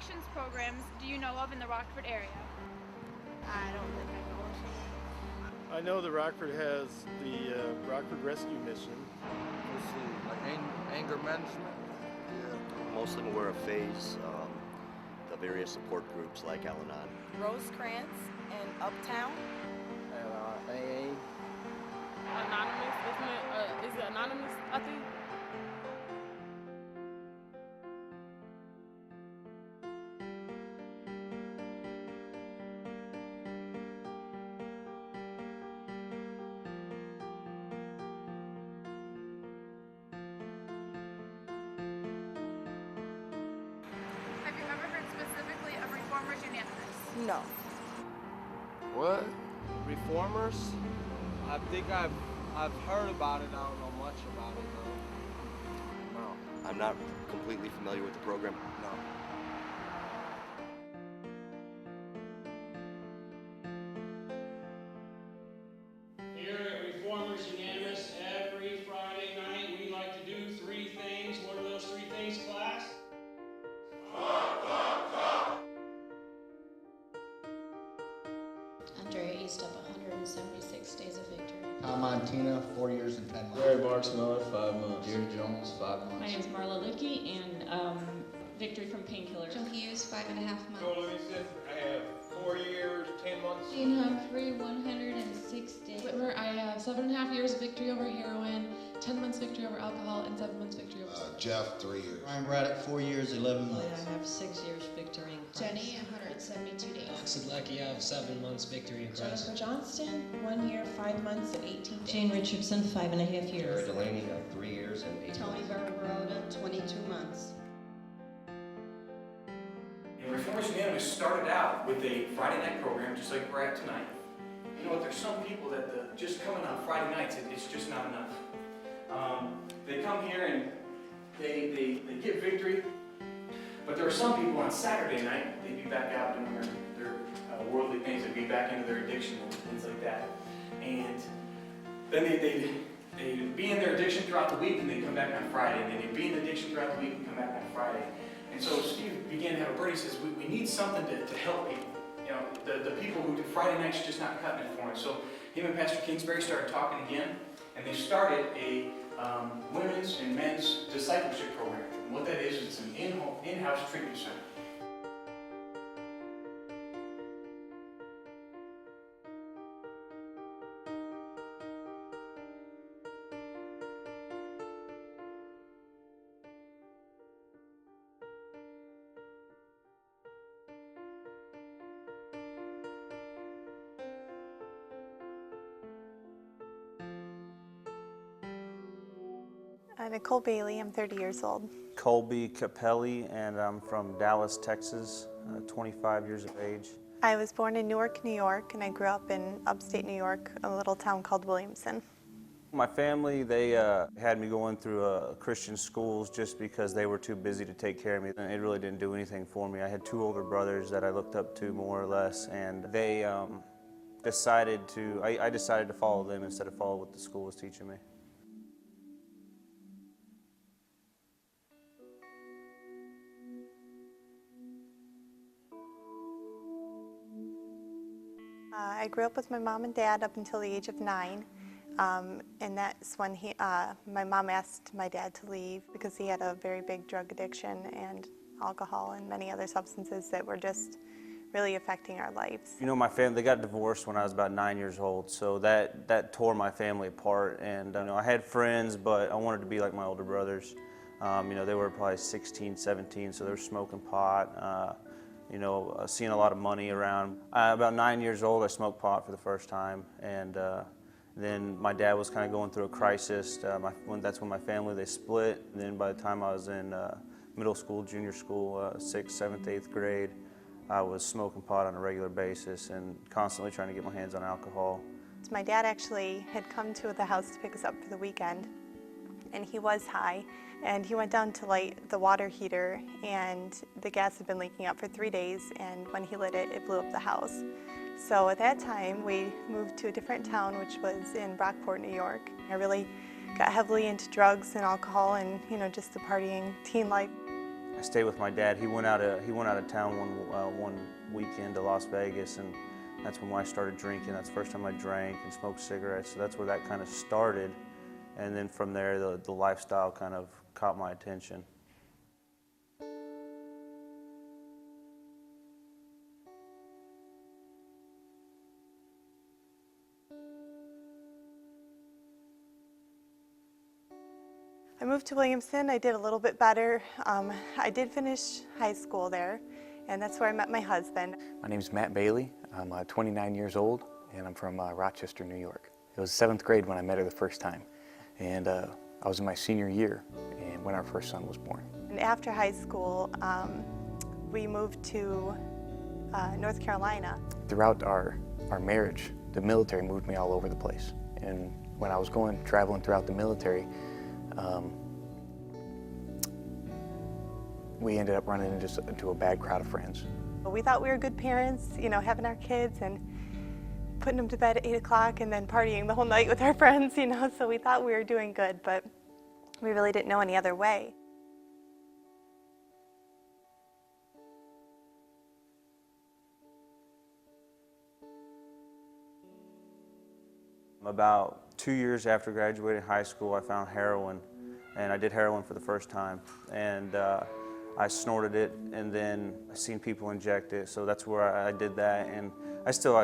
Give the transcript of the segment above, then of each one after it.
addictions programs do you know of in the Rockford area? I don't think I know of. I know that Rockford has the Rockford Rescue Mission. Let's see, like anger management. Mostly I'm aware of Phase, the various support groups like Al-Anon. Rosecrans and Uptown. And AA. Anonymous, isn't it? Is it Anonymous, I think? Have you ever heard specifically of Reformers Unanimous? No. What? Reformers? I think I've heard about it. I don't know much about it though. No. I'm not completely familiar with the program. No. Here at Reformers Unanimous, every Friday night we like to do three things. What are those three things, class? Andrea East up 176 days of victory. Tom Montina, 4 years and 10 months. Larry Marks Miller, 5 months. Dear Jones, 5 months. My name's Marla Licky, and victory from painkillers. Junkie Hughes, 5.5 months. Joel Livingston, I have 4 years, 10 months. Jean Humphrey, 106 days. Whitmer, I have 7.5 years victory over heroin, 10 months victory over alcohol, and 7 months victory over Jeff, 3 years. Ryan Braddock, 4 years, 11 months. I have 6 years victory in Christ. Jenny, 172 days. Sidlecki, I have 7 months victory in Christ. Jennifer Johnston, 1 year, 5 months, and 18 days. Jane Richardson, 5.5 Jared years. Delaney, 3 years and 8 Tony months. Barbaroda, 22 months. And Reformers Unanimous started out with a Friday night program, just like we're at tonight. You know what, there's some people that just coming on Friday nights, it's just not enough. They come here and they get victory, but there are some people on Saturday night, they'd be back out doing their worldly things, they'd be back into their addiction and things like that. And then they'd be in their addiction throughout the week and they'd come back on Friday, and then they'd be in addiction throughout the week and come back on Friday. And so Steve began to have a burden. He says, we need something to help people. You know, the people who do Friday nights are just not cutting it for them. So him and Pastor Kingsbury started talking again, and they started a women's and men's discipleship program. And what that is, it's an in-house treatment center. Nicole Bailey, I'm 30 years old. Colby Capelli, and I'm from Dallas, Texas, 25 years of age. I was born in Newark, New York, and I grew up in upstate New York, a little town called Williamson. My family, they had me going through Christian schools just because they were too busy to take care of me. And it really didn't do anything for me. I had 2 older brothers that I looked up to more or less, and they I decided to follow them instead of follow what the school was teaching me. I grew up with my mom and dad up until the age of 9, and that's when my mom asked my dad to leave because he had a very big drug addiction and alcohol and many other substances that were just really affecting our lives. You know, my family, they got divorced when I was about 9 years old, so that tore my family apart. And you know, I had friends, but I wanted to be like my older brothers. You know, they were probably 16, 17, so they were smoking pot. You know, seeing a lot of money around. About 9 years old, I smoked pot for the first time, and then my dad was kind of going through a crisis. That's when my family, they split. And then by the time I was in middle school, junior school, 6th, 7th, 8th grade, I was smoking pot on a regular basis and constantly trying to get my hands on alcohol. My dad actually had come to the house to pick us up for the weekend, and he was high. And he went down to light the water heater, and the gas had been leaking out for 3 days, and when he lit it, it blew up the house. So at that time, we moved to a different town, which was in Rockford, New York. I really got heavily into drugs and alcohol and, you know, just the partying teen life. I stayed with my dad. He went out of town one weekend to Las Vegas, and that's when I started drinking. That's the first time I drank and smoked cigarettes. So that's where that kind of started. And then from there, the lifestyle kind of caught my attention. I moved to Williamston. I did a little bit better. I did finish high school there, and that's where I met my husband. My name is Matt Bailey. I'm 29 years old, and I'm from Rochester, New York. It was 7th grade when I met her the first time, and I was in my senior year, and when our first son was born. And after high school, we moved to North Carolina. Throughout our marriage, the military moved me all over the place, and when I was traveling throughout the military, we ended up running into a bad crowd of friends. We thought we were good parents, you know, having our kids and putting them to bed at 8 o'clock and then partying the whole night with our friends, you know, so we thought we were doing good, but we really didn't know any other way. About 2 years after graduating high school, I found heroin, and I did heroin for the first time. And I snorted it, and then I seen people inject it, so that's where I did that. And I still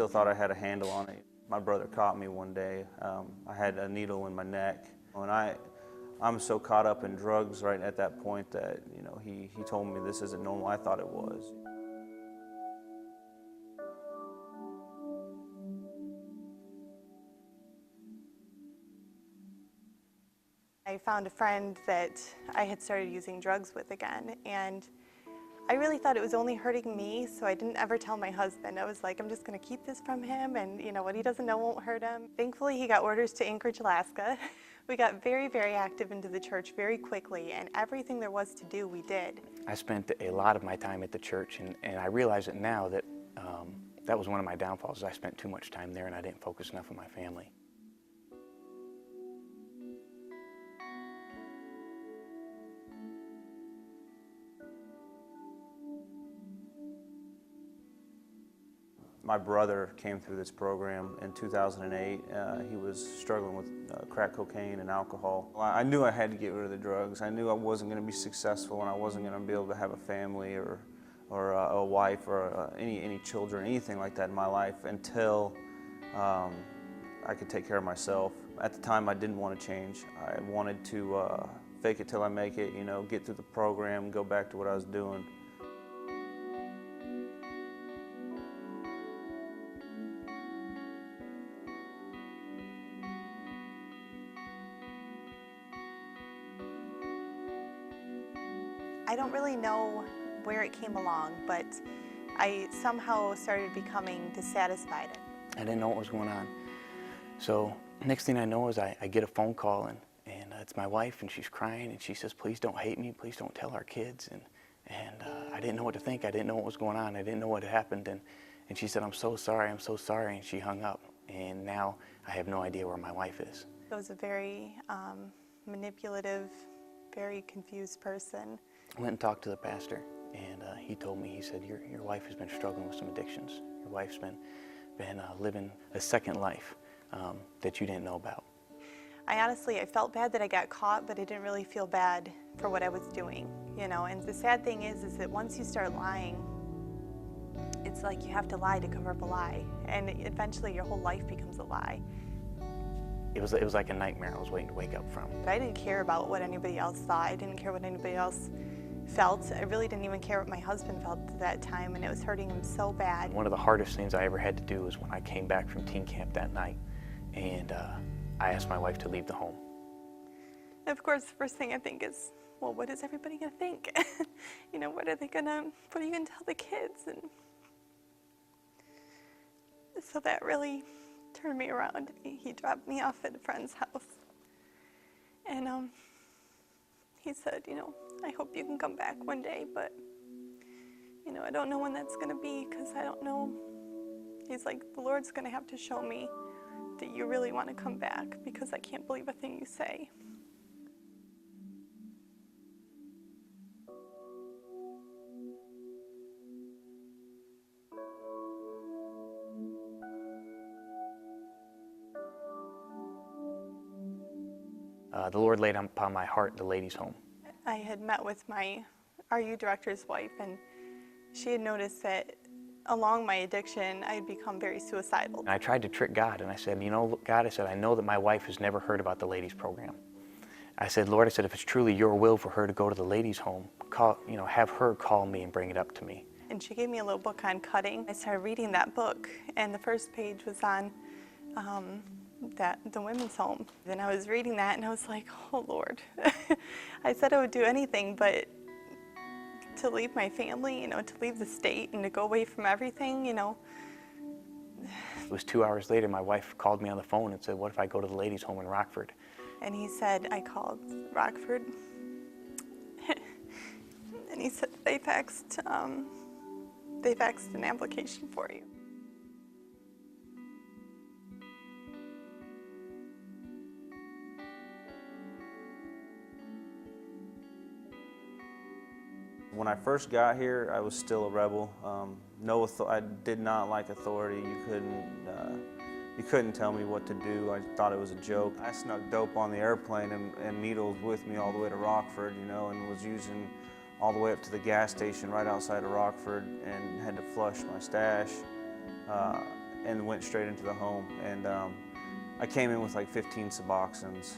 thought I had a handle on it. My brother caught me one day. I had a needle in my neck, and I'm so caught up in drugs right at that point that, you know, he told me this isn't normal. I thought it was. I found a friend that I had started using drugs with again, and I really thought it was only hurting me, so I didn't ever tell my husband. I was like, I'm just going to keep this from him, and you know, what he doesn't know won't hurt him. Thankfully, he got orders to Anchorage, Alaska. We got very, very active into the church very quickly, and everything there was to do, we did. I spent a lot of my time at the church, and I realize it now that that was one of my downfalls. I spent too much time there, and I didn't focus enough on my family. My brother came through this program in 2008. He was struggling with crack cocaine and alcohol. I knew I had to get rid of the drugs. I knew I wasn't going to be successful, and I wasn't going to be able to have a family or a wife or any children, anything like that in my life until I could take care of myself. At the time, I didn't want to change. I wanted to fake it till I make it, you know, get through the program, go back to what I was doing. I don't really know where it came along, but I somehow started becoming dissatisfied. I didn't know what was going on. So next thing I know is I get a phone call, and it's my wife, and she's crying, and she says, please don't hate me, please don't tell our kids. And I didn't know what to think. I didn't know what was going on. I didn't know what had happened. And she said, I'm so sorry, and she hung up. And now I have no idea where my wife is. I was a very manipulative, very confused person. I went and talked to the pastor, and he told me, he said, your wife has been struggling with some addictions. Your wife's been living a second life that you didn't know about. I felt bad that I got caught, but I didn't really feel bad for what I was doing, you know. And the sad thing is that once you start lying, it's like you have to lie to cover up a lie, and eventually your whole life becomes a lie. It was like a nightmare I was waiting to wake up from. But I didn't care about what anybody else thought. I didn't care what anybody else felt. I really didn't even care what my husband felt at that time, and it was hurting him so bad. One of the hardest things I ever had to do was when I came back from teen camp that night, and I asked my wife to leave the home. And of course, the first thing I think is, well, what is everybody gonna think? You know, what are you gonna tell the kids? And so that really turned me around. He dropped me off at a friend's house, and he said, you know, I hope you can come back one day, but you know, I don't know when that's gonna be, because I don't know. He's like, the Lord's gonna have to show me that you really want to come back, because I can't believe a thing you say. the Lord laid upon my heart the ladies' home. I had met with my RU director's wife, and she had noticed that along my addiction, I had become very suicidal. And I tried to trick God, and I said, you know, God, I said, I know that my wife has never heard about the ladies' program. I said, Lord, I said, if it's truly your will for her to go to the ladies' home, have her call me and bring it up to me. And she gave me a little book on cutting. I started reading that book, and the first page was on the women's home. Then I was reading that, and I was like, oh, Lord. I said I would do anything, but to leave my family, to leave the state and to go away from everything, It was 2 hours later, my wife called me on the phone and said, what if I go to the ladies' home in Rockford? And he said, I called Rockford, and he said they faxed an application for you. When I first got here, I was still a rebel. I did not like authority. You couldn't tell me what to do. I thought it was a joke. I snuck dope on the airplane and needles with me all the way to Rockford, and was using all the way up to the gas station right outside of Rockford, and had to flush my stash and went straight into the home. And I came in with like 15 Suboxones.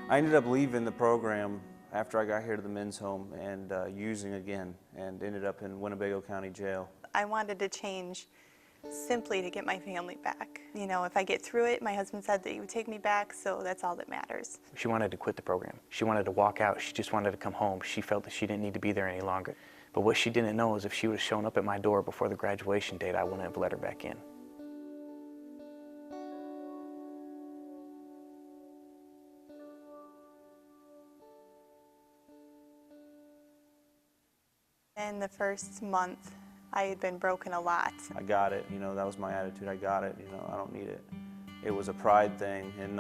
I ended up leaving the program after I got here to the men's home and using again, and ended up in Winnebago County Jail. I wanted to change simply to get my family back. If I get through it, my husband said that he would take me back, so that's all that matters. She wanted to quit the program. She wanted to walk out. She just wanted to come home. She felt that she didn't need to be there any longer. But what she didn't know is if she would have shown up at my door before the graduation date, I wouldn't have let her back in. In the first month, I had been broken a lot. I got it, that was my attitude. I got it, I don't need it. It was a pride thing, and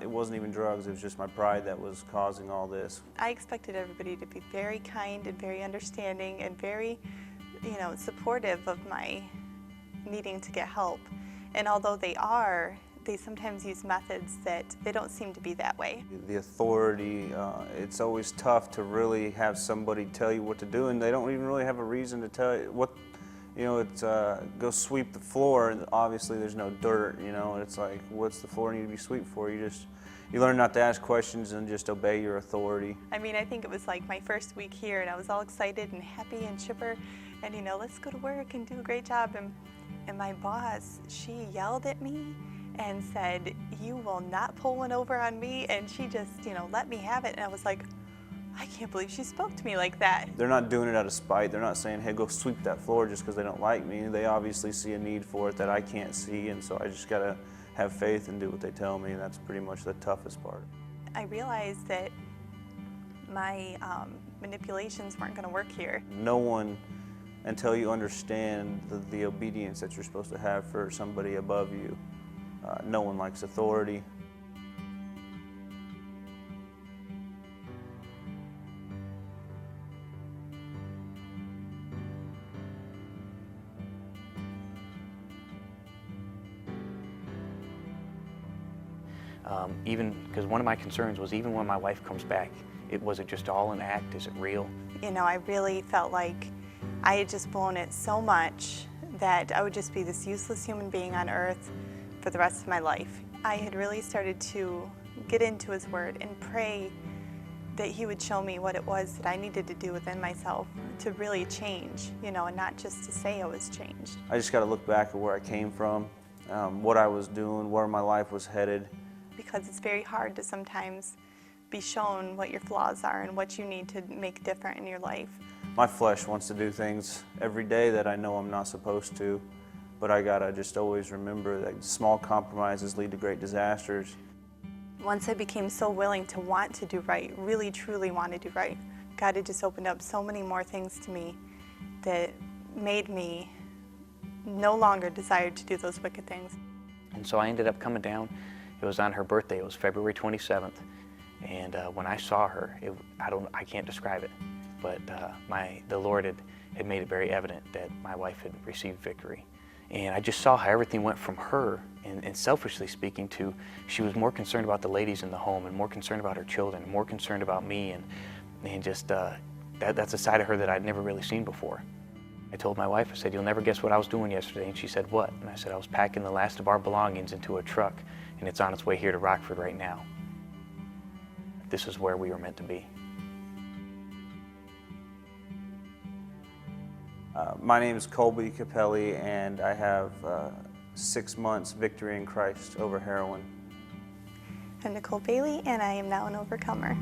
it wasn't even drugs, it was just my pride that was causing all this. I expected everybody to be very kind and very understanding and very, supportive of my needing to get help. And although they are, they sometimes use methods that they don't seem to be that way. The authority, it's always tough to really have somebody tell you what to do, and they don't even really have a reason to tell you what, it's go sweep the floor, and obviously there's no dirt, and it's like, what's the floor need to be swept for? You learn not to ask questions and just obey your authority. I think it was like my first week here, and I was all excited and happy and chipper, and let's go to work and do a great job. And my boss, she yelled at me and said, you will not pull one over on me, and she just, let me have it. And I was like, I can't believe she spoke to me like that. They're not doing it out of spite. They're not saying, hey, go sweep that floor just because they don't like me. They obviously see a need for it that I can't see, and so I just gotta have faith and do what they tell me, and that's pretty much the toughest part. I realized that my manipulations weren't gonna work here. No one, until you understand the obedience that you're supposed to have for somebody above you, no one likes authority. Even because one of my concerns was even when my wife comes back, was it just all an act? Is it real? I really felt like I had just blown it so much that I would just be this useless human being on earth for the rest of my life. I had really started to get into His Word and pray that He would show me what it was that I needed to do within myself to really change, and not just to say I was changed. I just got to look back at where I came from, what I was doing, where my life was headed. Because it's very hard to sometimes be shown what your flaws are and what you need to make different in your life. My flesh wants to do things every day that I know I'm not supposed to, but I gotta just always remember that small compromises lead to great disasters. Once I became so willing to want to do right, really truly want to do right, God had just opened up so many more things to me that made me no longer desire to do those wicked things. And so I ended up coming down. It was on her birthday. It was February 27th. And when I saw her, I can't describe it, but the Lord had made it very evident that my wife had received victory. And I just saw how everything went from her, and selfishly speaking, to she was more concerned about the ladies in the home and more concerned about her children and more concerned about me, and just that's a side of her that I'd never really seen before. I told my wife, I said, "You'll never guess what I was doing yesterday." And she said, "What?" And I said, "I was packing the last of our belongings into a truck, and it's on its way here to Rockford right now." This is where we were meant to be. My name is Colby Capelli, and I have 6 months victory in Christ over heroin. I'm Nicole Bailey, and I am now an overcomer.